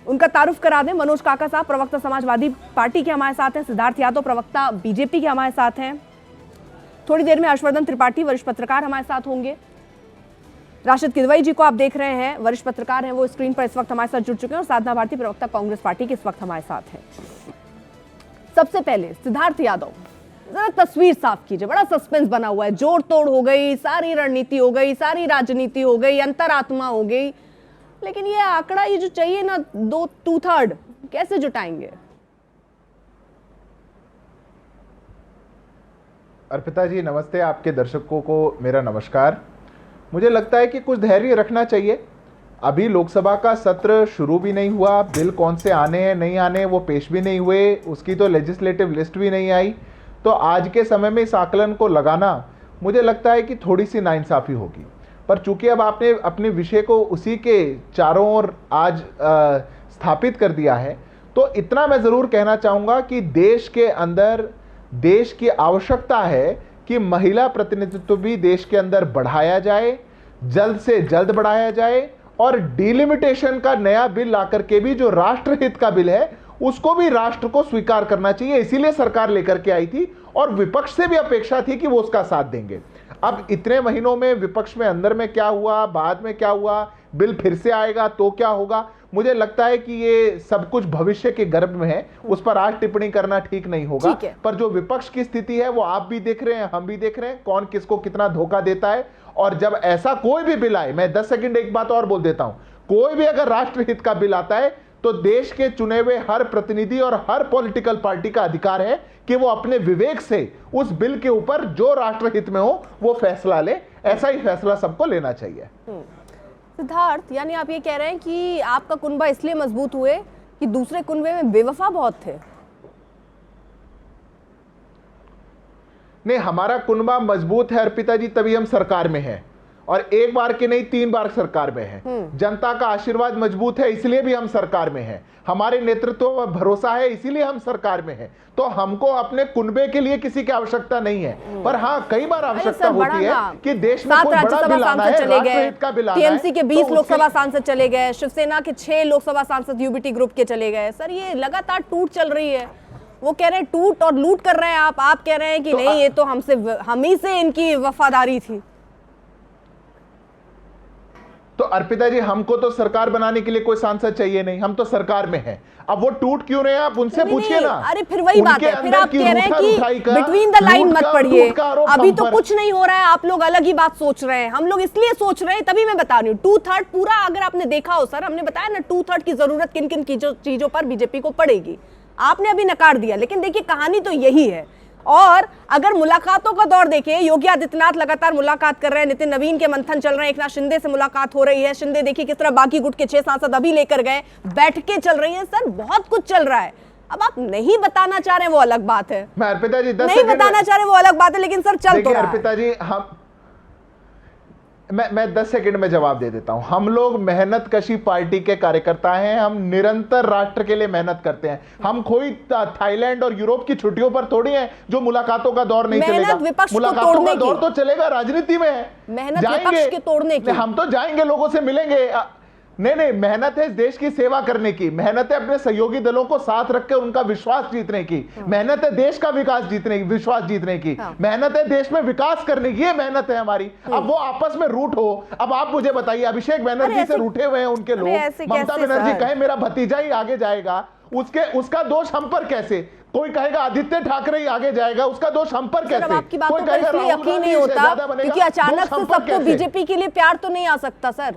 उनका तारुफ करा दें। मनोज काका साहब प्रवक्ता समाजवादी पार्टी के हमारे साथ हैं, सिद्धार्थ यादव प्रवक्ता बीजेपी के हमारे साथ हैं, थोड़ी देर में हर्षवर्धन त्रिपाठी वरिष्ठ पत्रकार हमारे साथ होंगे। राशिद किदवई जी को आप देख रहे हैं, वरिष्ठ पत्रकार हैं, वो स्क्रीन पर इस वक्त हमारे साथ जुड़ चुके हैं, और साधना भारती प्रवक्ता कांग्रेस पार्टी के इस वक्त हमारे साथ हैं। सबसे पहले सिद्धार्थ यादव, जरा तस्वीर साफ कीजिए। बड़ा सस्पेंस बना हुआ है, जोड़ तोड़ हो गई, सारी रणनीति हो गई, सारी राजनीति हो गई, अंतरात्मा हो गई, लेकिन ये आंकड़ा ये जो चाहिए ना 2/3 कैसे जुटाएंगे? अर्पिता जी नमस्ते, आपके दर्शकों को मेरा नमस्कार। मुझे लगता है कि कुछ धैर्य रखना चाहिए। अभी लोकसभा का सत्र शुरू भी नहीं हुआ, बिल कौन से आने हैं नहीं आने वो पेश भी नहीं हुए, उसकी तो लेजिस्लेटिव लिस्ट भी नहीं आई। तो आज के समय में इस आकलन को लगाना मुझे लगता है कि थोड़ी सी नाइंसाफ़ी होगी। पर चूंकि अब आपने अपने विषय को उसी के चारों ओर आज स्थापित कर दिया है, तो इतना मैं ज़रूर कहना चाहूँगा कि देश के अंदर देश की आवश्यकता है कि महिला प्रतिनिधित्व भी देश के अंदर बढ़ाया जाए, जल्द से जल्द बढ़ाया जाए, और डिलिमिटेशन का नया बिल ला करके भी जो राष्ट्रहित का बिल है उसको भी राष्ट्र को स्वीकार करना चाहिए। इसीलिए सरकार लेकर के आई थी और विपक्ष से भी अपेक्षा थी कि वो उसका साथ देंगे। अब इतने महीनों में विपक्ष में अंदर में क्या हुआ, बाद में क्या हुआ, बिल फिर से आएगा तो क्या होगा, मुझे लगता है कि ये सब कुछ भविष्य के गर्भ में है, उस पर आज टिप्पणी करना ठीक नहीं होगा। पर जो विपक्ष की स्थिति है वो आप भी देख रहे हैं, हम भी देख रहे हैं, कौन किसको कितना धोखा देता है। और जब ऐसा कोई भी बिल आए, मैं 10 सेकंड एक बात और बोल देता हूं, कोई भी अगर राष्ट्रहित का बिल आता है तो देश के चुने हुए हर प्रतिनिधि और हर पॉलिटिकल पार्टी का अधिकार है कि वो अपने विवेक से उस बिल के ऊपर जो राष्ट्रहित में हो वो फैसला ले। ऐसा ही फैसला सबको लेना चाहिए। सिद्धार्थ, यानी आप ये कह रहे हैं कि आपका कुनबा इसलिए मजबूत हुए कि दूसरे कुनबे में बेवफा बहुत थे? नहीं, हमारा कुनबा मजबूत है अर्पिता जी, तभी हम सरकार में हैं, और एक बार की नहीं 3 बार सरकार में हैं। जनता का आशीर्वाद मजबूत है, इसलिए भी हम सरकार में हैं। हमारे नेतृत्व पर भरोसा है, इसीलिए हम सरकार में हैं। तो हमको अपने कुनबे के लिए किसी की आवश्यकता नहीं है। पर हाँ, कई बार आवश्यकता होती है कि देश में कोई बड़ा बिल आना है, राष्ट्रहित का बिल आना है। टीएमसी के 20 लोकसभा सांसद चले गए, शिवसेना के 6 लोकसभा सांसद यूबीटी ग्रुप के चले गए। सर, ये लगातार टूट चल रही है। वो कह रहे हैं टूट और लूट कर रहे हैं, आप कह रहे हैं कि नहीं, ये तो हम ही से इनकी वफादारी थी। तो अर्पिता जी, हमको तो सरकार बनाने के लिए कोई सांसद चाहिए नहीं, हम तो सरकार में हैं। अब वो टूट क्यों रहे हैं, आप उनसे पूछिए ना। अरे फिर वही बात है, फिर आप कह रहे हैं कि बिटवीन द लाइन मत पढ़िए, अभी तो कुछ नहीं हो रहा है, आप लोग अलग ही बात सोच रहे हैं। हम लोग इसलिए सोच रहे हैं, तभी मैं बता रही हूँ 2/3 पूरा अगर आपने देखा हो सर, हमने बताया ना 2/3 की जरूरत किन किन चीजों पर बीजेपी को पड़ेगी। आपने अभी नकार दिया, लेकिन देखिए कहानी तो यही है। और अगर मुलाकातों का दौर देखिए, योगी आदित्यनाथ लगातार मुलाकात कर रहे हैं, नितिन नवीन के मंथन चल रहे हैं, एकनाथ शिंदे से मुलाकात हो रही है। शिंदे देखिए किस तरह बाकी गुट के 6 सांसद अभी लेकर गए, बैठकें चल रही हैं। सर, बहुत कुछ चल रहा है। अब आप नहीं बताना चाह रहे हैं वो अलग बात है, मैं अर्पिता जी नहीं बताना चाह रहे वो अलग बात है, लेकिन सर चल तो रहा है। अर्पिता जी, मैं 10 सेकंड में जवाब दे देता हूं। हम लोग मेहनत कशी पार्टी के कार्यकर्ता हैं, हम निरंतर राष्ट्र के लिए मेहनत करते हैं। हम कोई थाईलैंड और यूरोप की छुट्टियों पर थोड़ी हैं जो मुलाकातों का दौर नहीं चलेगा। मुलाकातों का दौर तो चलेगा, राजनीति में है, मेहनत विपक्ष के तोड़ने की। हम तो जाएंगे, लोगों से मिलेंगे। नहीं, मेहनत है देश की सेवा करने की, मेहनत है अपने सहयोगी दलों को साथ रख के उनका विश्वास जीतने की, मेहनत है देश का विकास जीतने की, विश्वास जीतने की, मेहनत है देश में विकास करने की, ये मेहनत है हमारी। अब वो आपस में रूठ हो, अब आप मुझे बताइए, अभिषेक बनर्जी से रूठे हुए हैं उनके लोग, ममता बनर्जी कहे मेरा भतीजा ही आगे जाएगा, उसका दोष हम पर कैसे? कोई कहेगा आदित्य ठाकरे ही आगे जाएगा, उसका दोष हम पर कैसे? आपकी बातों पर इसलिए यकीन नहीं होता क्योंकि अचानक से सबको बीजेपी के लिए प्यार तो नहीं आ सकता सर।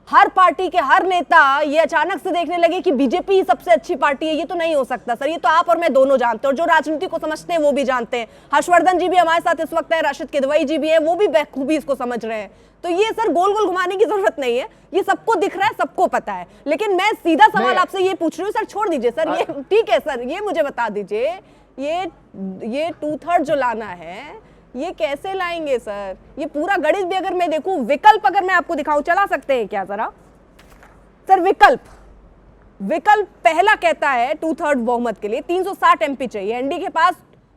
हर पार्टी के हर नेता ये अचानक से देखने लगे कि बीजेपी ही सबसे अच्छी पार्टी है, ये तो नहीं हो सकता सर। ये तो आप और मैं दोनों जानते हैं, और जो राजनीति को समझते हैं वो भी जानते हैं। हर्षवर्धन जी भी हमारे साथ इस वक्त है, राशिद किदवई जी भी है, वो भी बखूबी इसको समझ रहे हैं। तो ये सर गोल गोल घुमाने की जरूरत नहीं है, ये सबको दिख रहा है, सबको पता है। लेकिन मैं सीधा सवाल आपसे ये पूछ रही हूँ सर, छोड़ दीजिए सर, ये ठीक है सर, ये मुझे बता दीजिए, ये 2/3 जो लाना है ये कैसे लाएंगे सर? ये पूरा गणित भी अगर मैं देखूं, विकल्प अगर मैं आपको दिखाऊं, चला सकते हैं क्या जरा सर? विकल्प पहला कहता है 2/3 बहुमत के लिए 360 एमपी चाहिए, एनडीए के पास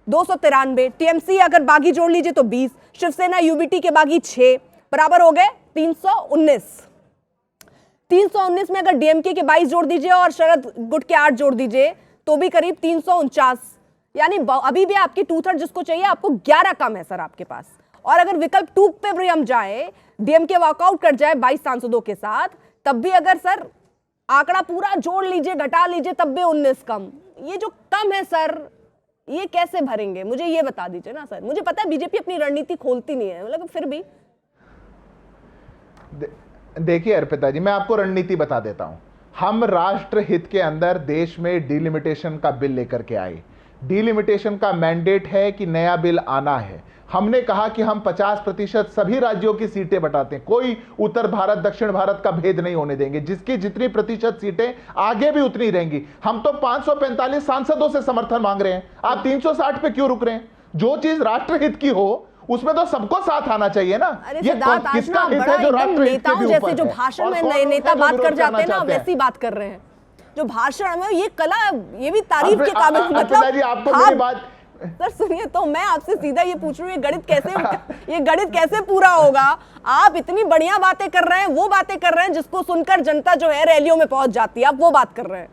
293, टीएमसी अगर बागी जोड़ लीजिए तो 20, शिवसेना यूबीटी के बागी 6, बराबर हो गए 319। 319 में अगर डीएमके के 22 जोड़ दीजिए और शरद गुट के 8 जोड़ दीजिए तो भी करीब 349, यानी अभी भी आपकी 2/3 जिसको चाहिए आपको 11 कम है सर आपके पास। और अगर विकल्प 2 पे भी हम जाए, डीएमके वॉकआउट कर जाए 22 सांसदों के साथ, तब भी अगर सर आंकड़ा पूरा जोड़ लीजिए घटा लीजिए तब भी 19 कम। ये जो कम है सर, ये कैसे भरेंगे, मुझे ये बता दीजिए ना सर। मुझे पता है बीजेपी अपनी रणनीति खोलती नहीं है, मतलब फिर भी देखिए अर्पिता जी, मैं आपको रणनीति बता देता हूं। हम राष्ट्र हित के अंदर देश में डिलिमिटेशन का बिल लेकर के आए। डिलिमिटेशन का मैंडेट है कि नया बिल आना है। हमने कहा कि हम 50% सभी राज्यों की सीटें बटाते हैं, कोई उत्तर भारत दक्षिण भारत का भेद नहीं होने देंगे, जिसकी जितनी प्रतिशत सीटें आगे भी उतनी रहेंगी। हम तो 545 सांसदों से समर्थन मांग रहे हैं, आप 360 पे क्यों रुक रहे हैं? जो चीज राष्ट्रहित की हो उसमें तो सबको साथ आना चाहिए ना। ये किसका हित है जो राष्ट्रहित के भी ऊपर है? जो भाषण में नेता बात कर जाते हैं ना, वैसी बात कर रहे हैं। जो भाषण में ये कला, ये भी तारीफ के काबिल, मतलब आपको मेरी बात सर सुनिए, तो मैं आपसे सीधा ये पूछ रही हूँ, ये गणित कैसे पूरा होगा? आप इतनी बढ़िया बातें कर रहे हैं, वो बातें कर रहे हैं जिसको सुनकर जनता जो है रैलियों में पहुंच जाती है, आप वो बात कर रहे हैं।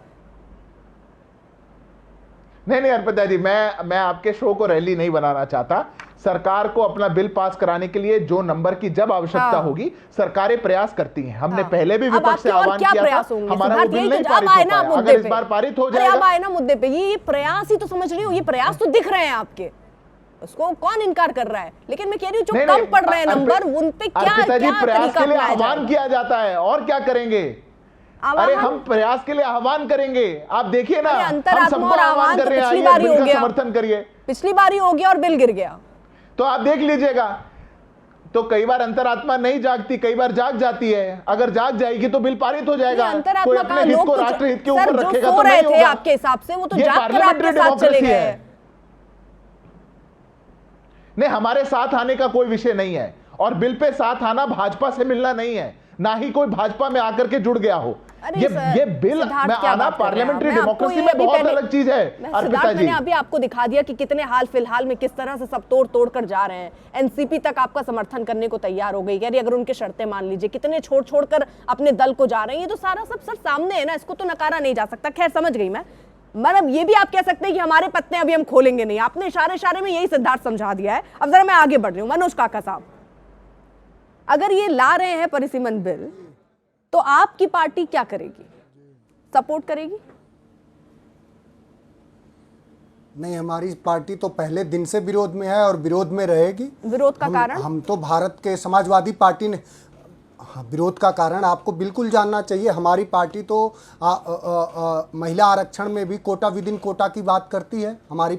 नहीं अर्पिता जी, मैं आपके शो को रैली नहीं बनाना चाहता। सरकार को अपना बिल पास कराने के लिए जो नंबर की जब आवश्यकता होगी, सरकारें प्रयास करती हैं। हमने पहले भी विपक्ष से आह्वान किया था, हमारा वो बिल नहीं पारित हो पाया। अगर इस बार पारित हो जाएगा, अब आए ना मुद्दे पे, ये प्रयास ही तो समझ रही हूँ, ये प्रयास तो दिख रहे हैं आपके, उसको कौन इनकार कर रहा है? लेकिन मैं कह रही हूँ जो कम पड़ रहे हैं नंबर, उन पे क्या प्रयास के लिए आह्वान किया जाता है, और क्या करेंगे? अरे हम प्रयास के लिए आह्वान करेंगे, आप देखिए ना, हम सबको आह्वान कर रहे हैं, पिछली बार हो गया, समर्थन करिए। पिछली बार हो गया और बिल गिर गया, तो आप देख लीजिएगा। तो कई बार अंतरात्मा नहीं जागती, कई बार जाग जाती है। अगर जाग जाएगी तो बिल पारित हो जाएगा। कोई अपने हित को राष्ट्रहित के ऊपर रखेगा तो नहीं होगा। आपके हिसाब से वो तो जाग कर आपके साथ चले गए। नहीं, हमारे साथ आने का कोई विषय नहीं है, और बिल पे साथ आना भाजपा से मिलना नहीं है, ना ही कोई भाजपा में आकर के जुड़ गया हो। ये बिल में आना पार्लियामेंट्री डेमोक्रेसी में बहुत अलग चीज है। अर्पिता जी, मैंने अभी आपको दिखा दिया कि कितने हाल फिलहाल में किस तरह से सब तोड़ कर जा रहे हैं। एनसीपी तक आपका समर्थन करने को तैयार हो गई, अगर उनके शर्तें मान लीजिए, कितने छोड़ कर अपने दल को जा रहे हैं। ये तो सारा सब सर सामने है ना, इसको तो नकारा नहीं जा सकता। खैर समझ गई मैं, मतलब ये भी आप कह सकते हैं कि हमारे पत्ते अभी हम खोलेंगे नहीं। आपने इशारे में यही सिद्धार्थ समझा दिया है। अब जरा मैं आगे बढ़ रही हूँ। मनोज काका साहब, अगर ये ला रहे हैं परिसीमन बिल, तो आपकी पार्टी क्या करेगी? सपोर्ट करेगी? नहीं, हमारी पार्टी तो पहले दिन से विरोध में है और विरोध में रहेगी। विरोध का कारण? हम तो भारत के समाजवादी पार्टी ने, हाँ, विरोध का कारण आपको बिल्कुल जानना चाहिए। हमारी पार्टी तो महिला आरक्षण में भी कोटा विद इन कोटा की बात करती है। हमारी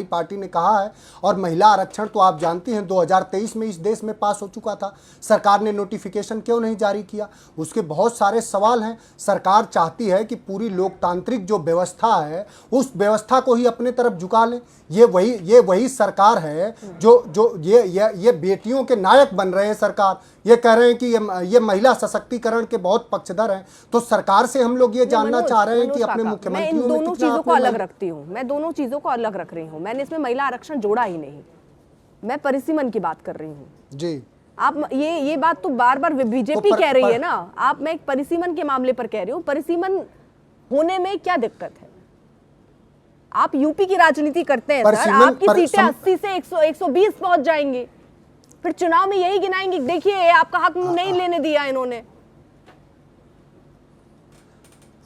पार्टी ने कहा है, और महिला आरक्षण तो आप जानती हैं 2023 में इस देश में पास हो चुका था। सरकार ने नोटिफिकेशन क्यों नहीं जारी किया? उसके बहुत सारे सवाल हैं। सरकार चाहती है कि पूरी लोकतांत्रिक जो व्यवस्था है उस व्यवस्था को ही अपने तरफ झुका लें। ये वही सरकार है जो ये बेटियों के नायक बन रहे हैं। सरकार ये कह रहे हैं कि ये महिला सशक्तिकरण के बहुत पक्षधर हैं। तो सरकार से हम लोग ये जानना चाह रहे हैं कि अपने मुख्यमंत्री, मैं इन दोनों चीजों को अलग रखती हूँ, मैं दोनों चीजों को अलग रख रही हूँ। मैंने इसमें महिला आरक्षण जोड़ा ही नहीं, मैं परिसीमन की बात कर रही हूँ जी। आप ये बात तो बार बार बीजेपी कह रही है ना, आप, मैं एक परिसीमन के मामले पर कह रही हूँ। परिसीमन होने में क्या दिक्कत है? आप यूपी की राजनीति करते हैं सर, आपकी सीटें 80 से 120 पहुंच जाएंगी, फिर चुनाव में यही गिनाएंगे, देखिए आपका हक नहीं लेने दिया इन्होंने।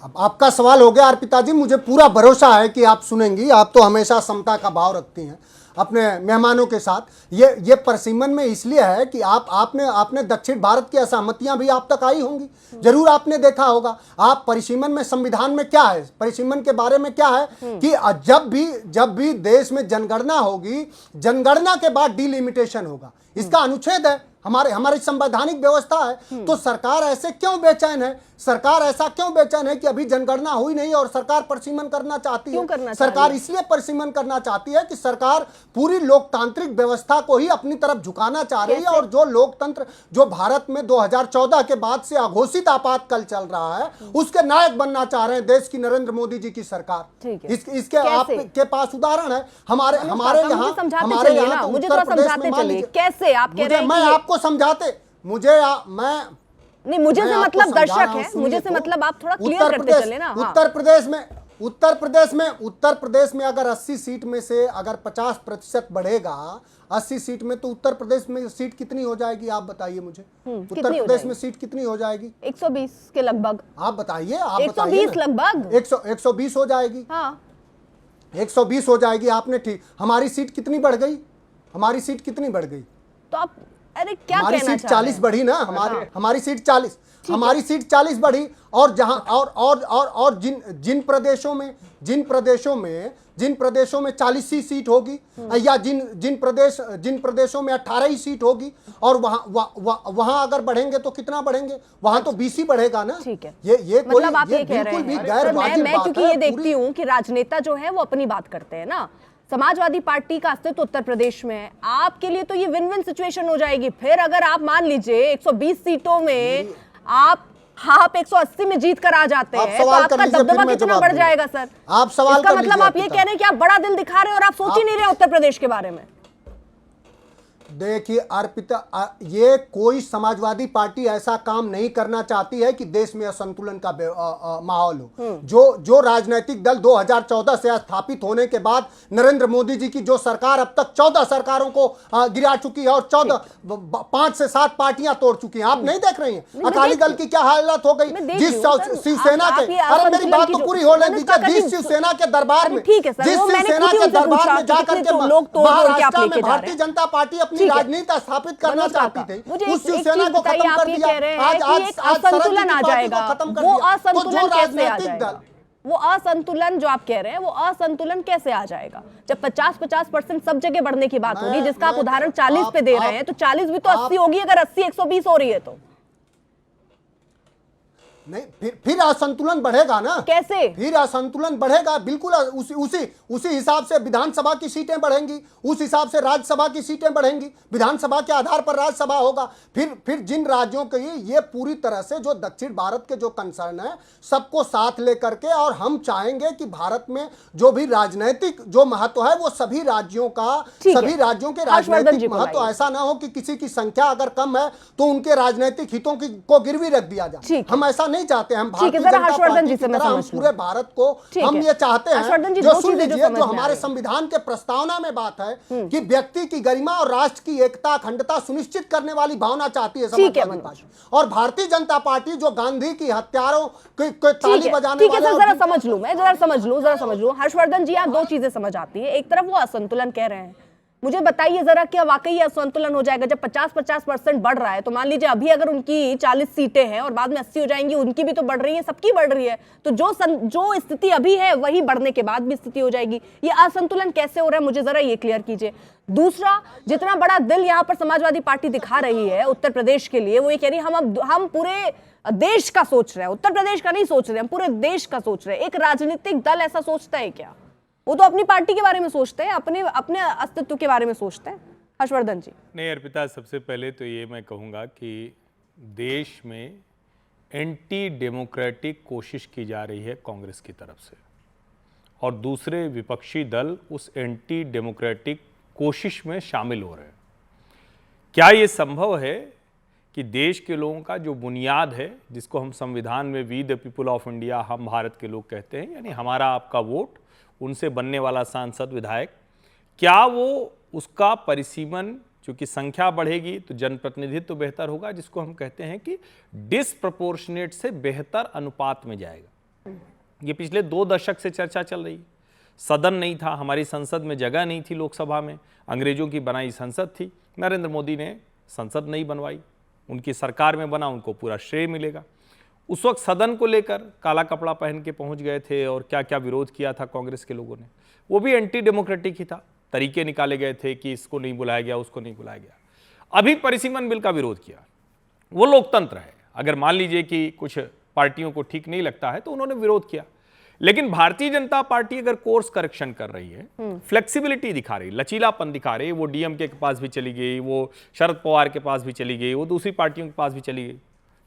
अब आपका सवाल हो गया अर्पिता जी, मुझे पूरा भरोसा है कि आप सुनेंगी। आप तो हमेशा समता का भाव रखती हैं अपने मेहमानों के साथ। ये परिसीमन में इसलिए है कि आपने दक्षिण भारत की असहमतियां भी आप तक आई होंगी, जरूर आपने देखा होगा। आप परिसीमन में, संविधान में क्या है, परिसीमन के बारे में क्या है कि जब भी देश में जनगणना होगी, जनगणना के बाद डिलिमिटेशन होगा, इसका अनुच्छेद है, हमारी संवैधानिक व्यवस्था है। तो सरकार ऐसे क्यों बेचैन है? सरकार ऐसा क्यों बेचैन है कि अभी जनगणना हुई नहीं और सरकार परिसीमन करना चाहती है? सरकार इसलिए परिसीमन करना चाहती है कि सरकार पूरी लोकतांत्रिक व्यवस्था को ही अपनी तरफ झुकाना चाह रही है, और जो लोकतंत्र जो भारत में 2014 के बाद से अघोषित आपातकाल चल रहा है, उसके नायक बनना चाह रहे हैं देश की नरेंद्र मोदी जी की सरकार। इसके आपके पास उदाहरण है। हमारे यहाँ मुझे थोड़ा समझाते चलिए कैसे। आप कह रहे हैं मैं आपको समझाते, नहीं, मुझे मैं से आपको मतलब समझा दर्शक रहा हूं, है, सुनिए मुझे से तो। मतलब आप थोड़ा क्लियर करते चले ना। हाँ। उत्तर प्रदेश में अगर 80 सीट में से अगर 50% बढ़ेगा, 80 सीट में, तो उत्तर प्रदेश में सीट कितनी हो जाएगी आप बताइए मुझे। उत्तर कितनी हो प्रदेश में जाएगी? सीट कितनी हो जाएगी 120 के लगभग। आप बताइए, 120 लगभग। 120 हो जाएगी। हाँ 120 हो जाएगी। आपने ठीक, हमारी सीट कितनी बढ़ गई, हमारी सीट कितनी बढ़ गई? तो आप अरे क्या हमारी कहना सीट चाह रहे 40 हैं? बढ़ी ना, हमारी सीट 40, हमारी सीट 40 बढ़ी। और जहां और जिन प्रदेशों में 40 ही सीट होगी, या जिन प्रदेशों में 18 ही सीट होगी, और वहां अगर बढ़ेंगे तो कितना बढ़ेंगे? वहां तो 20 ही बढ़ेगा ना। ठीक है, ये मतलब आप ये कह रहे बिल्कुल भी हैं। गैर सर, वाजिब मैं बात क्योंकि है। ये देखती हूँ कि राजनेता जो है वो अपनी बात करते हैं ना। समाजवादी पार्टी का अस्तित्व उत्तर प्रदेश में है, आपके लिए तो ये विन विन सिचुएशन हो जाएगी। फिर अगर आप मान लीजिए 120 सीटों में आप 180 में जीत कर आ जाते हैं, तो आपका दबदबा कितना बढ़ जाएगा सर? आप सवाल इसका कर मतलब लीजिए आप ये कह रहे हैं कि आप बड़ा दिल दिखा रहे हैं और आप सोच ही नहीं रहे उत्तर प्रदेश के बारे में। देखिए अर्पिता, ये कोई समाजवादी पार्टी ऐसा काम नहीं करना चाहती है कि देश में असंतुलन का माहौल हो। जो राजनीतिक दल 2014 से स्थापित होने के बाद नरेंद्र मोदी जी की जो सरकार अब तक 14 सरकारों को गिरा चुकी है, और 5 से 7 पार्टियां तोड़ चुकी हैं। आप नहीं देख रही हैं अकाली दल की क्या हालत हो गई? जिस शिवसेना के, अरे मेरी बात तो पूरी होने दीजिए, जिस शिवसेना के दरबार में, जिस शिवसेना के दरबार में जाकर के महाराष्ट्र में भारतीय जनता पार्टी अपनी राजनीति स्थापित करना चाहती थी, उस शिवसेना को खत्म कर दिया। आज असंतुलन आ जाएगा। वो असंतुलन कैसे आ जाएगा? वो असंतुलन जो आप कह रहे हैं, वो असंतुलन कैसे आ जाएगा? जब 50% सब जगह बढ़ने की बात हो रही है, जिसका आप उदाहरण 40 पे दे रहे हैं, तो 40 भी तो 80 होगी अगर 80 120 हो रही है तो। नहीं, फिर असंतुलन बढ़ेगा ना। कैसे? फिर असंतुलन बढ़ेगा, बिल्कुल उसी हिसाब से विधानसभा की सीटें बढ़ेंगी, उस हिसाब से राज्यसभा की सीटें बढ़ेंगी, विधानसभा के आधार पर राज्यसभा होगा। फिर जिन राज्यों के ये पूरी तरह से जो दक्षिण भारत के जो कंसर्न है, सबको साथ लेकर के, और हम चाहेंगे कि भारत में जो भी राजनीतिक जो महत्व है वो सभी राज्यों के राजनीतिक महत्व ऐसा ना हो कि किसी की संख्या अगर कम है तो उनके राजनीतिक हितों को गिरवी रख दिया जाए। हम ऐसा नहीं चाहते। हम भारतीय जनता पार्टी की तरह हम पूरे भारत को हम ये चाहते हैं, जो सुन लीजिए, जो हमारे संविधान के प्रस्तावना में बात है कि व्यक्ति की गरिमा और राष्ट्र की एकता अखंडता सुनिश्चित करने वाली भावना चाहती है समाजवादी पार्टी। और भारतीय जनता पार्टी जो गांधी की हत्यारों को ताली बजाने वाले। जरा समझ लूं। हर्षवर्धन जी, आप दो चीजें समझ आती है। एक तरफ वो असंतुलन कह रहे हैं, मुझे बताइए जरा, क्या वाकई असंतुलन हो जाएगा? जब 50% बढ़ रहा है, तो मान लीजिए अभी अगर उनकी 40 सीटें हैं और बाद में 80 हो जाएंगी, उनकी भी तो बढ़ रही है, सबकी बढ़ रही है, तो जो स्थिति अभी है वही बढ़ने के बाद भी स्थिति हो जाएगी। ये असंतुलन कैसे हो रहा है, मुझे जरा ये क्लियर कीजिए। दूसरा, जितना बड़ा दिल यहाँ पर समाजवादी पार्टी दिखा रही है उत्तर प्रदेश के लिए, वो ये कह रही है हम पूरे देश का सोच रहे हैं, उत्तर प्रदेश का नहीं सोच रहे, हम पूरे देश का सोच रहे हैं। एक राजनीतिक दल ऐसा सोचता है क्या? वो तो अपनी पार्टी के बारे में सोचते हैं, अपने अस्तित्व के बारे में सोचते हैं। हर्षवर्धन जी। नहीं अर्पिता, सबसे पहले तो ये मैं कहूँगा कि देश में एंटी डेमोक्रेटिक कोशिश की जा रही है कांग्रेस की तरफ से, और दूसरे विपक्षी दल उस एंटी डेमोक्रेटिक कोशिश में शामिल हो रहे हैं। क्या ये संभव है कि देश के लोगों का जो बुनियाद है, जिसको हम संविधान में we the people of India, हम भारत के लोग कहते हैं, यानी हमारा आपका वोट, उनसे बनने वाला सांसद विधायक, क्या वो उसका परिसीमन, चूंकि संख्या बढ़ेगी तो जनप्रतिनिधित्व तो बेहतर होगा, जिसको हम कहते हैं कि डिसप्रपोर्शनेट से बेहतर अनुपात में जाएगा। ये पिछले 2 दशक से चर्चा चल रही है। सदन नहीं था, हमारी संसद में जगह नहीं थी, लोकसभा में अंग्रेजों की बनाई संसद थी, नरेंद्र मोदी ने संसद नहीं बनवाई, उनकी सरकार में बना, उनको पूरा श्रेय मिलेगा। उस वक्त सदन को लेकर काला कपड़ा पहन के पहुंच गए थे, और क्या क्या विरोध किया था कांग्रेस के लोगों ने, वो भी एंटी डेमोक्रेटिक ही था। तरीके निकाले गए थे कि इसको नहीं बुलाया गया, उसको नहीं बुलाया गया। अभी परिसीमन बिल का विरोध किया, वो लोकतंत्र है। अगर मान लीजिए कि कुछ पार्टियों को ठीक नहीं लगता है तो उन्होंने विरोध किया, लेकिन भारतीय जनता पार्टी अगर कोर्स करेक्शन कर रही है, फ्लेक्सिबिलिटी दिखा रही, लचीलापन दिखा रही, वो डीएमके के पास भी चली गई, वो शरद पवार के पास भी चली गई, वो दूसरी पार्टियों के पास भी चली गई,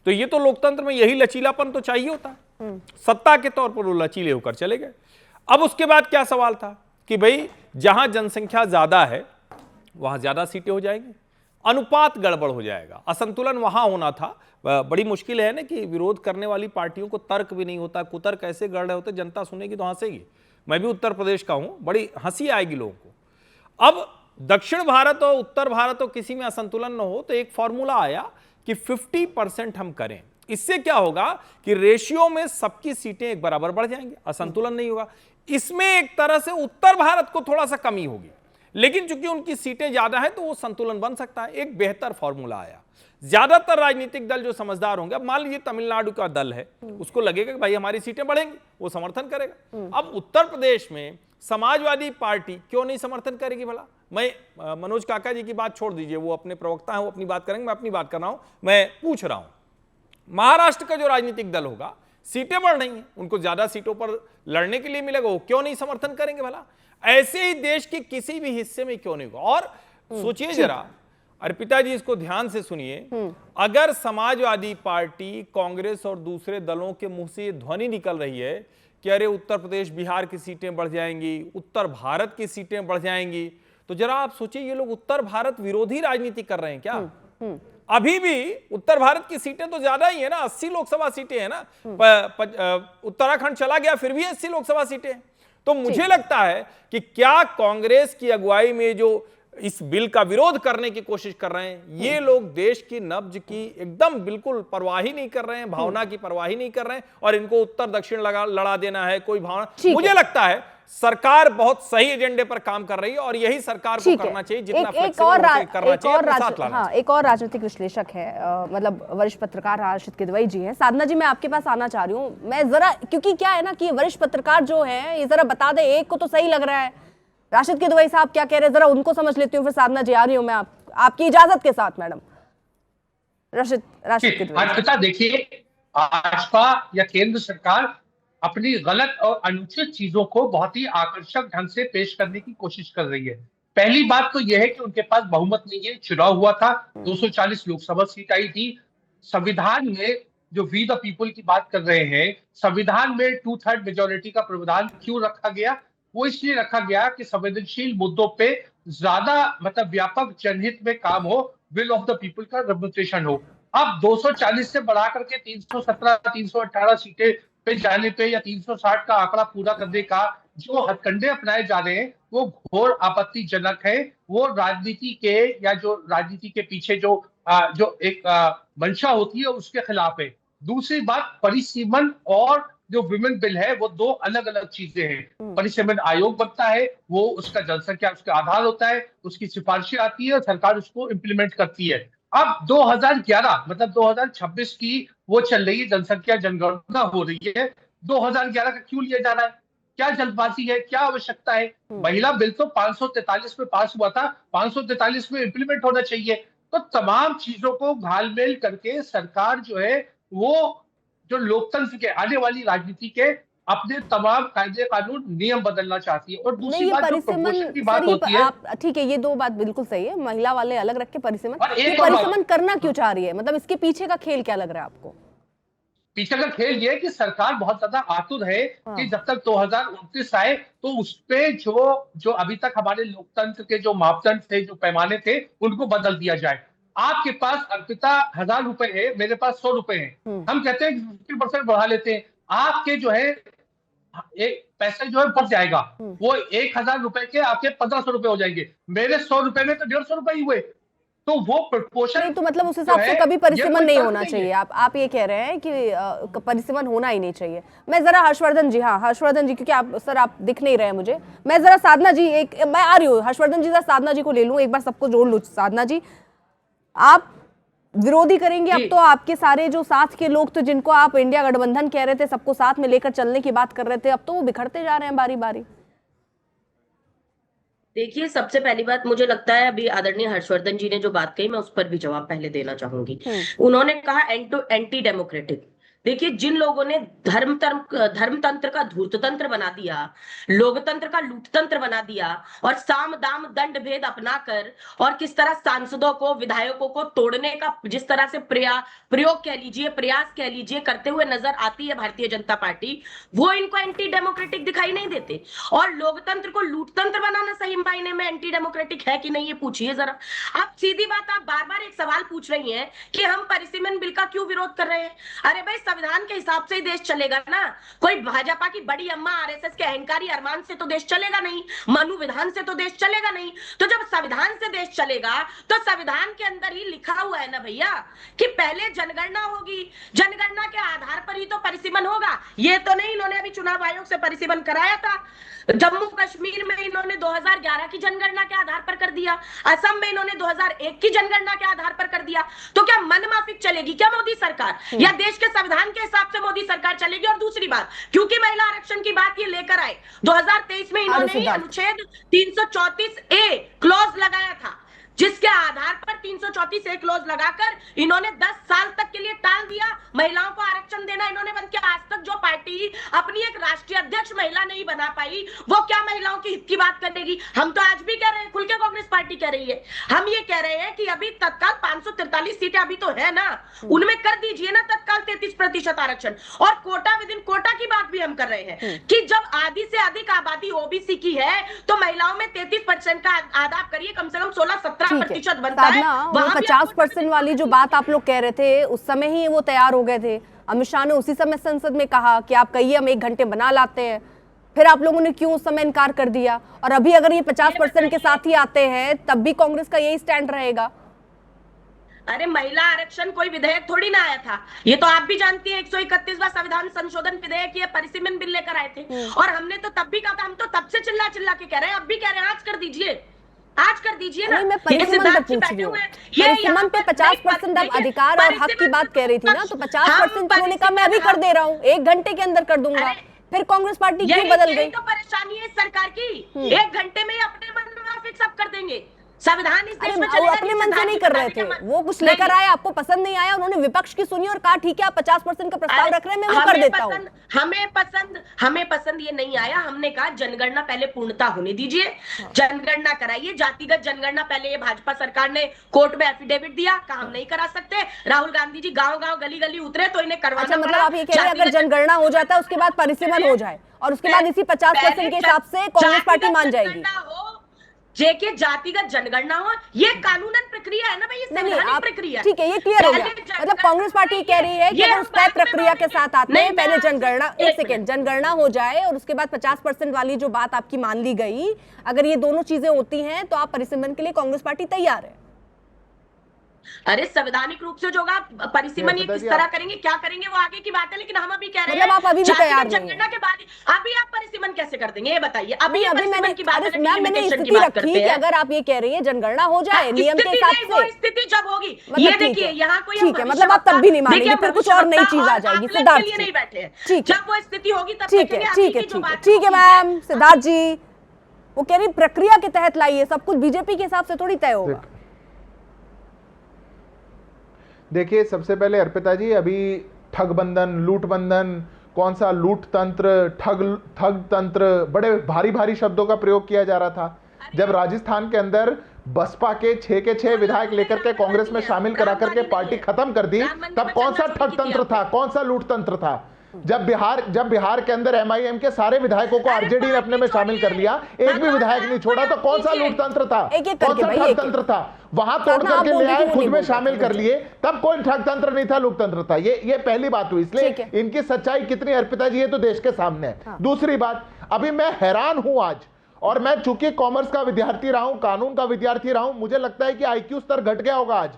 तो ये तो लोकतंत्र में यही लचीलापन तो चाहिए होता है। सत्ता के तौर पर वो लचीले होकर चले गए। अब उसके बाद क्या सवाल था कि भाई जहां जनसंख्या ज्यादा है वहां ज्यादा सीटें हो जाएंगी। अनुपात गड़बड़ हो जाएगा, असंतुलन वहां होना था। बड़ी मुश्किल है ना कि विरोध करने वाली पार्टियों को तर्क भी नहीं होता, कुतर्क ऐसे गड़ रहे होते, जनता सुनेगी तो हंसेगी। मैं भी उत्तर प्रदेश का हूं, बड़ी हंसी आएगी लोगों को। अब दक्षिण भारत और उत्तर भारत और किसी में असंतुलन न हो तो एक फॉर्मूला आया कि 50% हम करें। इससे क्या होगा कि रेशियो में सबकी सीटें एक बराबर बढ़ जाएंगी, असंतुलन नहीं होगा। इसमें एक तरह से उत्तर भारत को थोड़ा सा कमी होगी, लेकिन चूंकि उनकी सीटें ज्यादा है तो वो संतुलन बन सकता है। एक बेहतर फॉर्मूला आया। ज्यादातर राजनीतिक दल जो समझदार होंगे, अब मान लीजिए तमिलनाडु का दल है, उसको लगेगा कि भाई हमारी सीटें बढ़ेंगी, वो समर्थन करेगा। अब उत्तर प्रदेश में समाजवादी पार्टी क्यों नहीं समर्थन करेगी भला? मैं मनोज काका जी की बात छोड़ दीजिए, वो अपने प्रवक्ता हैं, वो अपनी बात करेंगे, मैं अपनी बात कर रहा हूं। मैं पूछ रहा हूं महाराष्ट्र का जो राजनीतिक दल होगा, सीटें बढ़ रही हैं, उनको ज्यादा सीटों पर लड़ने के लिए मिलेगा, वो क्यों नहीं समर्थन करेंगे भला? ऐसे ही देश के किसी भी हिस्से में क्यों नहीं होगा? और सोचिए जरा, अर्पिता जी इसको ध्यान से सुनिए, अगर समाजवादी पार्टी, कांग्रेस और दूसरे दलों के मुंह से ये ध्वनि निकल रही है कि अरे उत्तर प्रदेश बिहार की सीटें बढ़ जाएंगी, उत्तर भारत की सीटें बढ़ जाएंगी, तो जरा आप सोचिए ये लोग उत्तर भारत विरोधी राजनीति कर रहे हैं क्या? अभी भी उत्तर भारत की सीटें तो ज्यादा ही है ना, 80 लोकसभा सीटें है ना। उत्तराखंड चला गया फिर भी 80 लोकसभा सीटें। तो मुझे लगता है कि क्या कांग्रेस की अगुवाई में जो इस बिल का विरोध करने की कोशिश कर रहे हैं, ये लोग देश की नब्ज की एकदम बिल्कुल परवाह ही नहीं कर रहे हैं, भावना की परवाह ही नहीं कर रहे हैं, और इनको उत्तर दक्षिण लड़ा देना है कोई भावना। मुझे लगता है सरकार बहुत सही एजेंडे पर काम कर रही है और यही सरकार को करना चाहिए, जितना फ्लेक्सिबल करना चाहिए अपने साथ लाना चाहिए। एक और राजनीतिक विश्लेषक है, मतलब वरिष्ठ पत्रकार राशिद किदवई जी हैं। साधना जी, मैं आपके पास आना चाह रही हूँ। मैं जरा, क्योंकि क्या है ना कि वरिष्ठ पत्रकार जो है, ये जरा बता दे, एक को तो सही लग रहा है, राशिद किदवई साहब क्या कह रहे हैं, जरा उनको समझ लेती हूँ, फिर साधना जी आ रही हूँ मैं आपकी इजाजत के साथ। मैडम राशिद किदवई, देखिए, भाजपा या केंद्र सरकार अपनी गलत और अनुचित चीजों को बहुत ही आकर्षक ढंग से पेश करने की कोशिश कर रही है। पहली बात तो यह है कि उनके पास बहुमत नहीं है। चुनाव हुआ था, 240 लोकसभा सीट आई थी। संविधान में जो वी द पीपल की बात कर रहे हैं, संविधान में 2/3 मेजोरिटी का प्रावधान क्यों रखा गया? वो इसलिए रखा गया कि संवेदनशील मुद्दों पे ज्यादा मतलब व्यापक जनहित में काम हो, विल ऑफ द पीपल का रिप्रेजेंटेशन हो। अब 240 से बढ़ा करके 317, 318 सीटें पे जाने पे या 360 का आंकड़ा पूरा करने का जो हथकंडे अपनाए जा रहे हैं, वो घोर आपत्तिजनक है। वो राजनीति के या जो राजनीति के पीछे जो एक मंशा होती है, उसके खिलाफ है। दूसरी बात, परिसीमन और जो विमेन बिल है, वो दो अलग अलग चीजें हैं। परिसीमन आयोग बनता है, वो उसका जनसंख्या उसका आधार होता है, उसकी सिफारिशें आती है और सरकार उसको इम्प्लीमेंट करती है। अब 2011 मतलब 2026 की वो चल रही है, जनसंख्या जनगणना हो रही है। 2011 का क्यों लिया जा रहा है? क्या जल्दबाजी है? क्या आवश्यकता है? महिला बिल तो 543 में पास हुआ था, 543 में इम्प्लीमेंट होना चाहिए। तो तमाम चीजों को घालमेल करके सरकार जो है, वो जो लोकतंत्र के आने वाली राजनीति के अपने तमाम कायदे कानून नियम बदलना चाहती है। और दूसरी बात जो प्रमोशन की बात होती है, ठीक है, ये दो बात बिल्कुल सही है, महिला वाले अलग रख के परिसीमन करना क्यों चाह रही है? मतलब इसके पीछे का खेल क्या लग रहा है आपको? पीछे का खेल ये है कि सरकार बहुत ज्यादा आतुर है कि जब तक 2029 आए तो उस पे जो अभी तक हमारे लोकतंत्र के जो मापदंड थे, जो पैमाने थे, उनको बदल दिया जाए। आपके पास अर्पिता 1000 रुपए है, मेरे पास 100 रुपए है, हम कहते हैं 50% बढ़ा लेते हैं। आपके जो है एक पैसे जो है बढ़ जाएगा, वो 1000 रुपए के आपके 1500 रुपए हो जाएंगे, मेरे 100 रुपए में तो 150 रुपए ही हुए। तो वो प्रपोर्शन नहीं, तो मतलब उस हिसाब से कभी परिसीमन नहीं होना चाहिए। आप ये कह रहे हैं कि परिसीमन होना ही नहीं चाहिए। मैं जरा हर्षवर्धन जी, हाँ हर्षवर्धन जी, क्योंकि आप दिख नहीं रहे मुझे, मैं जरा साधना जी, मैं आ रही हूँ हर्षवर्धन जी, जरा साधना जी को ले लूँ, एक बार सबको जोड़ लूँ। साधना जी, आप विरोधी करेंगे अब तो आपके सारे जो साथ के लोग, तो जिनको आप इंडिया गठबंधन कह रहे थे, सबको साथ में लेकर चलने की बात कर रहे थे, अब तो वो बिखरते जा रहे हैं बारी बारी। देखिए, सबसे पहली बात मुझे लगता है, अभी आदरणीय हर्षवर्धन जी ने जो बात कही, मैं उस पर भी जवाब पहले देना चाहूंगी। उन्होंने कहा एंटी डेमोक्रेटिक, देखिए, जिन लोगों ने धर्मतंत्र का धूर्ततंत्र बना दिया, लोकतंत्र का लूटतंत्र बना दिया और साम दाम दंड भेद अपनाकर और किस तरह सांसदों को, विधायकों को तोड़ने का जिस तरह से प्रयोग कह लीजिए, प्रयास कह लीजिए, करते हुए नजर आती है भारतीय जनता पार्टी, वो इनको एंटी डेमोक्रेटिक दिखाई नहीं देते। और लोकतंत्र को लूटतंत्र बनाना सही मायने में एंटी डेमोक्रेटिक है कि नहीं, ये पूछिए जरा। आप सीधी बात, आप बार बार एक सवाल पूछ रही हैं कि हम परिसीमन बिल का क्यों विरोध कर रहे हैं। अरे भाई, संविधान के हिसाब से ही देश चलेगा ना। कोई भाजपा की बड़ी अम्मा आरएसएस के अहंकारी अरमान से तो देश चलेगा नहीं, मनु विधान से तो देश चलेगा नहीं। तो जब संविधान से देश चलेगा तो संविधान के अंदर ही लिखा हुआ है ना भैया कि पहले जनगणना होगी, जनगणना के आधार पर ही तो परिसीमन होगा। ये तो नहीं इन्होंने अभी चुनाव आयोग से परिसीमन कराया था। जम्मू कश्मीर में इन्होंने 2011 की जनगणना के आधार पर कर दिया, असम में इन्होंने 2001 की जनगणना के आधार पर कर दिया। तो क्या मनमाफिक चलेगी क्या मोदी सरकार, या देश के संविधान के हिसाब से मोदी सरकार चलेगी? और दूसरी बात, क्योंकि महिला आरक्षण की बात ये लेकर आए, 2023 में इन्होंने अनुच्छेद 334A क्लॉज लगाया था, जिसके आधार पर 334A क्लॉज लगाकर इन्होंने 10 साल तक के लिए टाल दिया महिलाओं को आरक्षण देना। इन्होंने बन के आज तक जो पार्टी अपनी एक राष्ट्रीय अध्यक्ष महिला नहीं बना पाई, वो क्या महिलाओं की हित की बात करेगी? हम तो आज भी कह रहे हैं, खुल के कांग्रेस पार्टी कह रही है, हम ये कह रहे हैं कि अभी तत्काल 543 सीटें अभी तो है ना, उनमें कर दीजिए ना तत्काल 33% आरक्षण। और कोटा विद इन कोटा की बात भी हम कर रहे हैं कि जब आधी से अधिक आबादी ओबीसी की है तो महिलाओं में 33% का आदाब करिए, कम से कम 16-17% बनता है। वो 50% वाली जो बात आप लोग कह रहे थे, उस समय ही वो तैयार हो गए थे। अमित शाह ने उसी समय संसद में कहा कि आप कहिए, हम 1 घंटे बना लाते हैं। फिर आप लोगों ने क्यों उस समय इनकार कर दिया? और अभी अगर ये 50% के साथ ही आते हैं तब भी कांग्रेस का यही स्टैंड रहेगा। अरे, महिला आरक्षण कोई विधेयक थोड़ी ना आया था, ये तो आप भी जानती हैं। 131वां संविधान संशोधन विधेयक, ये परिसीमन बिल लेकर आए थे और हमने तो तब भी कहा था, हम तो तब से चिल्ला चिल्ला के कह रहे हैं, अब भी कह रहे हैं, आज कर दीजिए, आज कर दीजिए ना। मैं परिसीमन पर पूछ रही हूँ, परिसीमन पे 50% अब अधिकार और हक की बात कह रही थी ना, तो 50% उन्होंने कहा मैं अभी कर दे रहा हूँ, 1 घंटे के अंदर कर दूंगा। फिर कांग्रेस पार्टी क्यों बदल गई? तो परेशानी है सरकार की, 1 घंटे में अपने मन मुताबिक सब कर देंगे। संविधान इस देश में चलेगा, अपने मन से नहीं कर रहे थे, वो कुछ लेकर आए, आपको पसंद नहीं आया, उन्होंने विपक्ष की सुनी और कहा ठीक है आप 50% का प्रस्ताव रख रहे हैं, मैं वो कर देता हूँ। हमें पसंद ये नहीं आया। हमने कहा जनगणना पहले पूर्णता होने दीजिए, जनगणना कराइए, जातिगत जनगणना। पहले ये भाजपा सरकार ने कोर्ट में एफिडेविट दिया, कहा हम नहीं करा सकते। राहुल गांधी जी गांव गांव गली गली उतरे तो इन्हें करवाना पड़ा। मतलब आप ये कह रहे हैं अगर जनगणना हो जाता है उसके बाद परिसीमन हो जाए और उसके बाद इसी 50% के हिसाब से कांग्रेस पार्टी मान जाएगी? जेके जातिगत जनगणना हो, ये कानूनन प्रक्रिया है ना भाई, ये संवैधानिक प्रक्रिया। ठीक है, ये क्लियर हो गया। मतलब कांग्रेस पार्टी कह रही है कि अगर उस तय प्रक्रिया के साथ आते हैं, पहले जनगणना, 1 सेकेंड, जनगणना हो जाए और उसके बाद 50% वाली जो बात आपकी मान ली गई, अगर ये दोनों चीजें होती हैं तो आप परिसीमन के लिए कांग्रेस पार्टी तैयार है? अरे, संवैधानिक रूप से जो परिसीमन ये किस तरह करेंगे, क्या करेंगे, वो आगे की बात है। लेकिन हम अभी कह रहे हैं, मतलब आप अभी भी तैयार नहीं हैं? जनगणना के बाद अभी आप परिसीमन कैसे कर देंगे, ये बताइए। अभी मैंने की बात स्थिति रखी कि अगर आप ये कह रही है जनगणना हो जाए नियम के हिसाब से, स्थिति जब होगी, ये देखिए यहाँ कोई, ठीक है, मतलब आप तब भी नहीं मानेंगे, फिर कुछ और नई चीज आ जाएगी। सिद्धार्थ जी नहीं बैठे हैं, ठीक है, जब वो स्थिति होगी तब ठीक है, ठीक है, ठीक है मैम। सिद्धार्थ जी वो कह रही प्रक्रिया के तहत लाइए, सब कुछ बीजेपी के हिसाब से थोड़ी तय होगा। देखिए, सबसे पहले अर्पिता जी, अभी ठग बंधन, लूट बंधन, कौन सा लूट तंत्र, ठग तंत्र, बड़े भारी भारी शब्दों का प्रयोग किया जा रहा था। जब राजस्थान के अंदर बसपा के 6 के 6 विधायक लेकर के कांग्रेस में शामिल करा करके पार्टी खत्म कर दी, तब कौन सा ठग तंत्र था, कौन सा लूट तंत्र था? जब बिहार के अंदर एमआईएम के सारे विधायकों को आरजेडी ने अपने में शामिल कर लिया, एक भी विधायक नहीं छोड़ा, तो कौन सा लूट तंत्र था, कौन सा ठग तंत्र था? वहां तोड़ करके ले आए, खुद में शामिल कर लिए, तब कोई ठग तंत्र नहीं था, लूट तंत्र था। ये पहली बात हुई। इसलिए इनकी सच्चाई कितनी अर्पिता जी, ये तो देश के सामने है। दूसरी बात, अभी मैं हैरान हूं आज, और मैं चूंकि कॉमर्स का विद्यार्थी रहा हूं, कानून का विद्यार्थी रहा हूं, मुझे लगता है कि आईक्यू स्तर घट गया होगा आज।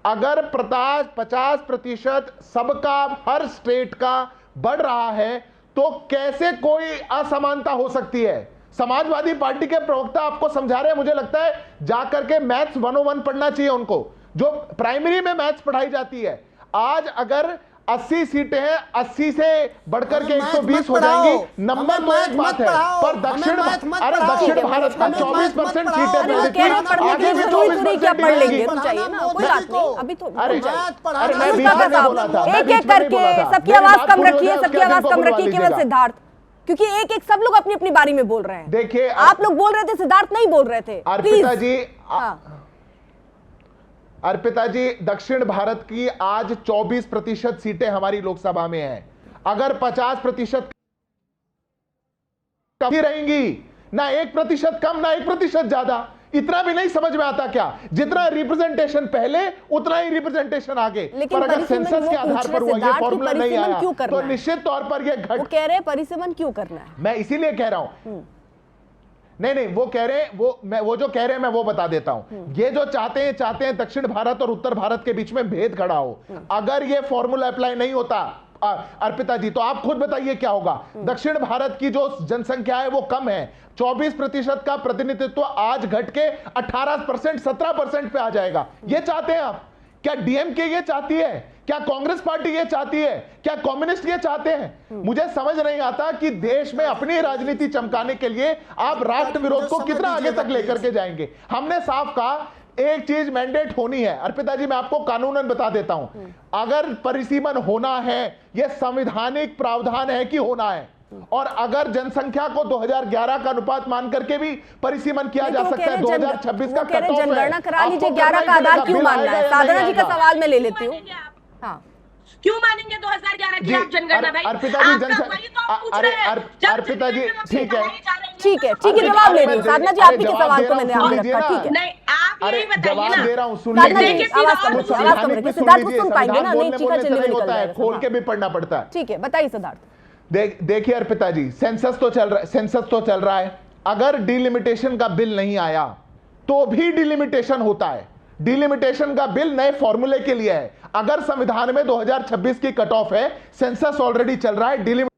अगर 50% सबका, हर स्टेट का बढ़ रहा है, तो कैसे कोई असमानता हो सकती है? समाजवादी पार्टी के प्रवक्ता आपको समझा रहे हैं, मुझे लगता है जाकर के मैथ्स 101 पढ़ना चाहिए उनको, जो प्राइमरी में मैथ्स पढ़ाई जाती है। आज अगर 80 सीटें हैं, 80 से बढ़कर के हमें मैथ 120 मत हो जाएंगी। पढ़ाओ, नंबर हमें तो मैथ एक बात मत है, पढ़ाओ, पर हमें दक्षिण मैथ मत अरे पढ़ाओ, दक्षिण भारत का हमें 24% मैथ सीटें मत अरे वो मिलती कह रहे थी, हैं पढ़ने आगे की भी जरूरी 24% थोड़ी क्या पढ़ लेंगे, मिलेंगी। रुक जाइए ना, कोई बात नहीं, अभी तो अरे मैथ मैं बीच में नहीं बोला था, मैं एक बीच एक में नहीं करके बोला था। सबकी मेरी आवाज बात कम पूरी हो रखिए, जाए, सबकी उसके बाद आवाज इनको कम बुलवा रखिए, केवल लीजिएगा। सिद्धार्थ, क्योंकि एक एक सब लोग अपनी अपनी बारी में बोल रहे हैं। देखिए आप लोग बोल रहे थे, सिद्धार्थ नहीं बोल रहे थे। अर्पिता प्लीज। जी, हाँ। अर्पिता जी, दक्षिण भारत की आज 24% सीटें हमारी लोकसभा में हैं। अगर 50% कम ही रहेंगी, ना 1% कम ना 1% ज्यादा, इतना भी नहीं समझ में आता क्या? जितना रिप्रेजेंटेशन पहले उतना ही रिप्रेजेंटेशन आगे। लेकिन पर अगर परिसीमन सेंसस वो के आधार पूछ पर रहे हुआ ये सिद्धार्थ कि फॉर्मूला नहीं परिसीमन आया क्यों करना तो है? निश्चित तौर पर ये वो घट, कह रहे हैं परिसीमन क्यों करना है। मैं इसीलिए कह रहा हूं, नहीं वो कह रहे हैं, वो जो कह रहे हैं मैं वो बता देता हूं। ये जो चाहते हैं दक्षिण भारत और उत्तर भारत के बीच में भेद खड़ा हो। अगर ये फॉर्मूला अप्लाई नहीं होता अर्पिता जी, तो आप खुद बताइए क्या होगा। दक्षिण भारत की जो जनसंख्या है वो कम है, 24% का प्रतिनिधित्व आज घट के 18% 17% पे आ जाएगा। ये चाहते हैं आप? क्या डीएमके ये चाहती है? क्या कांग्रेस पार्टी ये चाहती है? क्या कम्युनिस्ट ये चाहते हैं? मुझे समझ नहीं आता कि देश में अपनी राजनीति चमकाने के लिए आप राष्ट्र विरोध को कितना आगे तक लेकर के जाएंगे। हमने साफ कहा एक चीज मैंडेट होनी है। अर्पिता जी, मैं आपको कानूनन बता देता हूं, अगर परिसीमन होना है, यह संवैधानिक प्रावधान है कि होना है, और अगर जनसंख्या को 2011 का अनुपात मान करके भी परिसीमन किया जा सकता है, 2026 का कट ऑफ है। जनगणना करा लीजिए, आपको 11 का करना ही आधार पड़ेगा, क्यों बिल मानना है? आएगा या साधना नहीं जी का आएगा? सवाल मैं ले लेती हूँ। हाँ, क्यों मानेंगे 2011 की जी, आप जनगणना भाई? अर्पिता जी, आपका वही तो आप पूछ रहे हैं। जब अर्पिता जी, जनगणना ठीक है। कराई जा रही है, ठीक है, तो ठीक है, आप- जवाब ले रही अरे हूँ। साधना जी, अरे आप ही के जवाब सवाल दे को रहा मैंने हूं, आगे सुन रखा। लीजिए ठीक है, नहीं, आप अरे यही बताइए जवाब ना। दे रहा हूं, सुन साधना जी, लीजिए। आवाज कम रखिए, आवाज कम रखिए। सिद्धार्थ को सुन पाएंगे ना? नहीं, चीखा चिल्ली में निकल जाएगा। खोल के भी पढ़ना पड़ता है। ठीक है, बताइए सिद्धार्थ। देखिए अर्पिता जी, सेंसस तो चल रहा है। अगर डिलिमिटेशन का बिल नहीं आया तो भी डिलिमिटेशन होता है। डिलिमिटेशन का बिल नए फॉर्मूले के लिए है। अगर संविधान में 2026 की कट ऑफ है, सेंसस ऑलरेडी चल रहा है, डिलिमिटेशन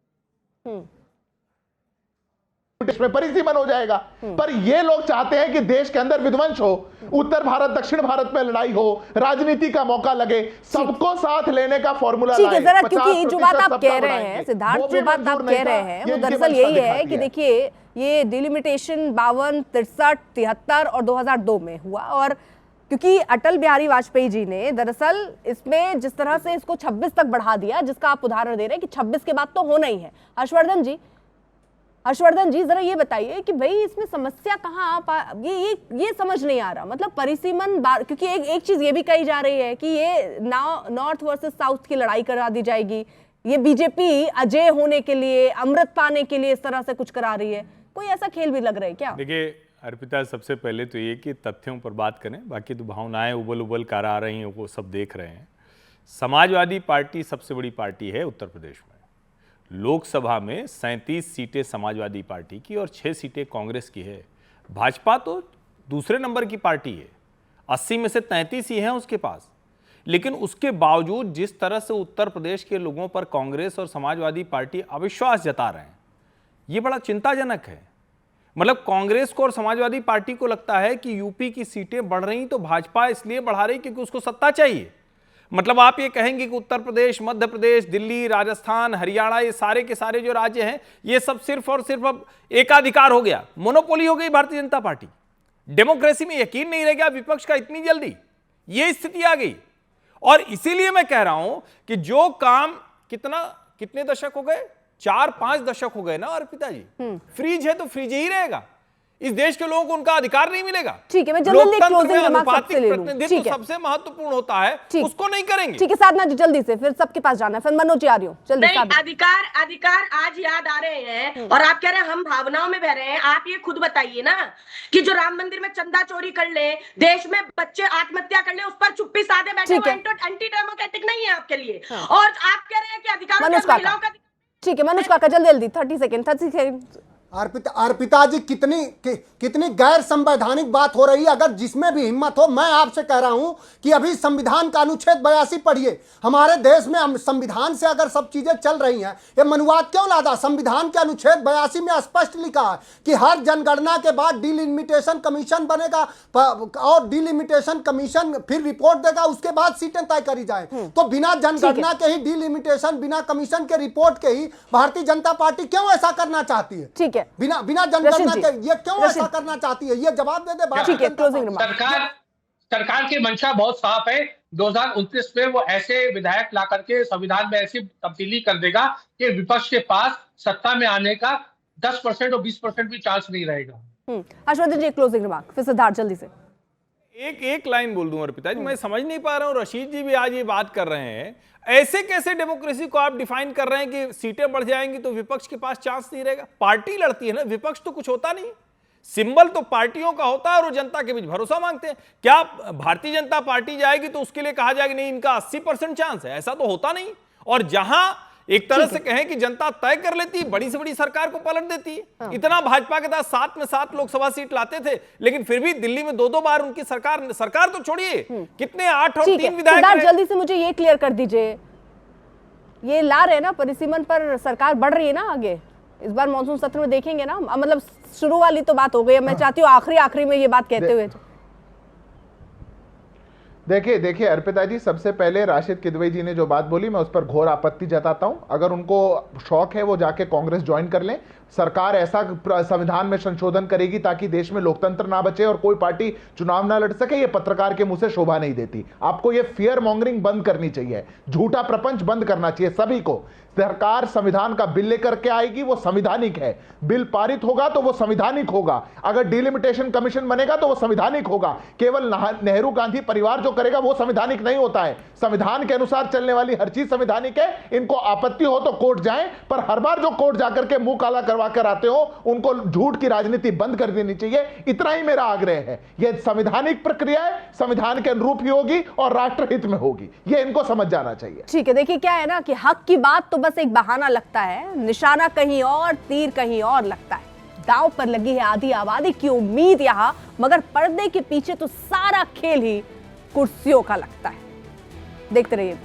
में परिसीमन हो जाएगा। पर ये लोग चाहते हैं कि देश के अंदर विध्वंस हो, उत्तर भारत दक्षिण भारत में लड़ाई हो, राजनीति का मौका लगे, सबको साथ लेने का फॉर्मूला ठीक है, लाए। जरा क्योंकि जो बात आप कह रहे बढ़ाएंगे। हैं सिद्धार्थ, वो जो भी बात मंजूर आप नहीं कह रहे था, हैं ये वो इनकी दरअसल मंशा यही है दिखाती कि देखिए ये डिलिमिटेशन 52, 63, 73 और 2002 में हुआ, और क्योंकि अटल बिहारी वाजपेयी जी ने दरअसल इसमें जिस तरह से इसको 26 तक बढ़ा दिया, जिसका आप उदाहरण दे रहे हैं कि 26 के बाद तो होना ही है। हर्षवर्धन जी, जरा ये बताइए कि भाई इसमें समस्या कहाँ ये समझ नहीं आ रहा। मतलब परिसीमन क्योंकि एक चीज ये भी कही जा रही है कि ये नॉर्थ वर्सेस साउथ की लड़ाई करा दी जाएगी, ये बीजेपी अजय होने के लिए, अमृत पाने के लिए इस तरह से कुछ करा रही है। कोई ऐसा खेल भी लग रहा है क्या? देखिए अर्पिता, सबसे पहले तो ये कि तथ्यों पर बात करें, बाकी तो भावनाएं उबल उबल कर आ रही हैं, वो सब देख रहे हैं। समाजवादी पार्टी सबसे बड़ी पार्टी है उत्तर प्रदेश में। लोकसभा में 37 सीटें समाजवादी पार्टी की और 6 सीटें कांग्रेस की है। भाजपा तो दूसरे नंबर की पार्टी है, 80 में से 33 ही हैं उसके पास। लेकिन उसके बावजूद जिस तरह से उत्तर प्रदेश के लोगों पर कांग्रेस और समाजवादी पार्टी अविश्वास जता रहे हैं, ये बड़ा चिंताजनक है। मतलब कांग्रेस को और समाजवादी पार्टी को लगता है कि यूपी की सीटें बढ़ रही तो भाजपा इसलिए बढ़ा रही क्योंकि उसको सत्ता चाहिए। मतलब आप ये कहेंगे कि उत्तर प्रदेश, मध्य प्रदेश, दिल्ली, राजस्थान, हरियाणा, ये सारे के सारे जो राज्य हैं, ये सब सिर्फ और सिर्फ अब एकाधिकार हो गया, मोनोपोली हो गई भारतीय जनता पार्टी। डेमोक्रेसी में यकीन नहीं रह गया विपक्ष का इतनी जल्दी, ये स्थिति आ गई। और इसीलिए मैं कह रहा हूं कि जो काम कितने दशक हो गए, 4-5 दशक हो गए ना अर्पिता जी, फ्रीज है तो फ्रीज ही रहेगा। इस देश के लोगों को उनका अधिकार नहीं मिलेगा। ठीक है, मैं जल्दी क्लोजिंग रिमार्क सबसे ले लूं। प्रतिनिधित्व सबसे महत्वपूर्ण होता है, उसको नहीं करेंगे। ठीक है साधना जी, जल्दी से, फिर सबके पास जाना है, फिर मनोज जी आ रही हूं, जल्दी। अधिकार आज याद आ रहे हैं और आप कह रहे हैं हम भावनाओं में बह रहे हैं। आप ये खुद बताइए ना कि जो राम मंदिर में चंदा चोरी कर ले, देश में बच्चे आत्महत्या कर ले, उस पर चुप्पी साधे बैठे, वो एंटी डेमोक्रेटिक नहीं है आपके लिए। और आप कह रहे हैं कि अधिकार महिलाओं का। ठीक है मनोज काका, जल्दी 30 सेकंड। अर्पिता जी कितनी गैर संवैधानिक बात हो रही है। अगर जिसमें भी हिम्मत हो, मैं आपसे कह रहा हूं कि अभी संविधान का अनुच्छेद 82 पढ़िए। हमारे देश में संविधान से अगर सब चीजें चल रही हैं, ये मनुवाद क्यों लादा? संविधान के अनुच्छेद 82 में स्पष्ट लिखा है कि हर जनगणना के बाद डिलिमिटेशन कमीशन बनेगा और डिलिमिटेशन कमीशन फिर रिपोर्ट देगा, उसके बाद सीटें तय करी जाए। तो बिना जनगणना के ही डिलिमिटेशन, बिना कमीशन के रिपोर्ट के ही भारतीय जनता पार्टी क्यों ऐसा करना चाहती है? ठीक है, बिना जनगणना के ये क्यों ऐसा करना चाहती है? ये जवाब दे दे। ठीक है, क्लोजिंग रिमार्क। सरकार की मंशा बहुत साफ है। 2029 में वो ऐसे विधायक ला करके संविधान में ऐसी तब्दीली कर देगा कि विपक्ष के पास सत्ता में आने का 10% और 20% भी चांस नहीं रहेगा। हर्षवर्धन जी, क्लोजिंग रिमार्क फिर सिद्धार्थ जल्दी से। एक लाइन बोल दूं अर्पिता जी, मैं समझ नहीं पा रहा हूं, रशीद जी भी आज ये बात कर रहे हैं, ऐसे कैसे डेमोक्रेसी को आप डिफाइन कर रहे हैं कि सीटें बढ़ जाएंगी तो विपक्ष के पास चांस नहीं रहेगा? पार्टी लड़ती है ना, विपक्ष तो कुछ होता नहीं। सिंबल तो पार्टियों का होता है और वो जनता के बीच भरोसा मांगते हैं। क्या भारतीय जनता पार्टी जाएगी तो उसके लिए कहा जाएगा नहीं इनका 80% चांस है? ऐसा तो होता नहीं। और जहां एक तरह से कहें कि जनता तय कर लेती, बड़ी से बड़ी सरकार को पलट देती है। इतना भाजपा के साथ 7 में 7 लोकसभा सीट लाते थे, लेकिन फिर भी दिल्ली में 2-2 बार उनकी सरकार तो छोड़िए, कितने 8 और 3 विधायक। जल्दी से मुझे ये क्लियर कर दीजिए, ये ला रहे ना परिसीमन पर सरकार बढ़ रही है ना आगे, इस बार मॉनसून सत्र में देखेंगे ना? मतलब शुरू वाली तो बात हो गई, मैं चाहती हूँ आखिरी में ये बात कहते हुए। देखिए अर्पिता जी, सबसे पहले राशिद किदवई जी ने जो बात बोली, मैं उस पर घोर आपत्ति जताता हूं। अगर उनको शौक है वो जाके कांग्रेस ज्वाइन कर लें। सरकार ऐसा संविधान में संशोधन करेगी ताकि देश में लोकतंत्र ना बचे और कोई पार्टी चुनाव ना लड़ सके, ये पत्रकार के मुंह से शोभा नहीं देती। आपको ये फियर मॉन्गरिंग बंद करनी चाहिए, झूठा प्रपंच बंद करना चाहिए सभी को। सरकार संविधान का बिल लेकर के आएगी, वो संविधानिक है। बिल पारित होगा तो वो संविधानिक होगा। अगर डिलिमिटेशन कमीशन बनेगा तो वो संविधानिक होगा। केवल नेहरू गांधी परिवार जो करेगा वो संविधानिक नहीं होता है। संविधान के अनुसार चलने वाली हर चीज संविधानिक है। इनको आपत्ति हो तो कोर्ट जाएं, पर हर बार जो कोर्ट जाकर के मुंह काला करवा कर आते हो, उनको झूठ की राजनीति बंद कर देनी चाहिए। इतना ही मेरा आग्रह है। यह संवैधानिक प्रक्रिया है, संविधान के अनुरूप ही होगी और राष्ट्रहित में होगी, ये इनको समझ जाना चाहिए। ठीक है, देखिए क्या है ना कि हक की बात तो बस एक बहाना लगता है, निशाना कहीं और, तीर कहीं और लगता है। दांव पर लगी है आधी आबादी की उम्मीद यहां, मगर पर्दे के पीछे तो सारा खेल ही कुर्सियों का लगता है। देखते रहिए।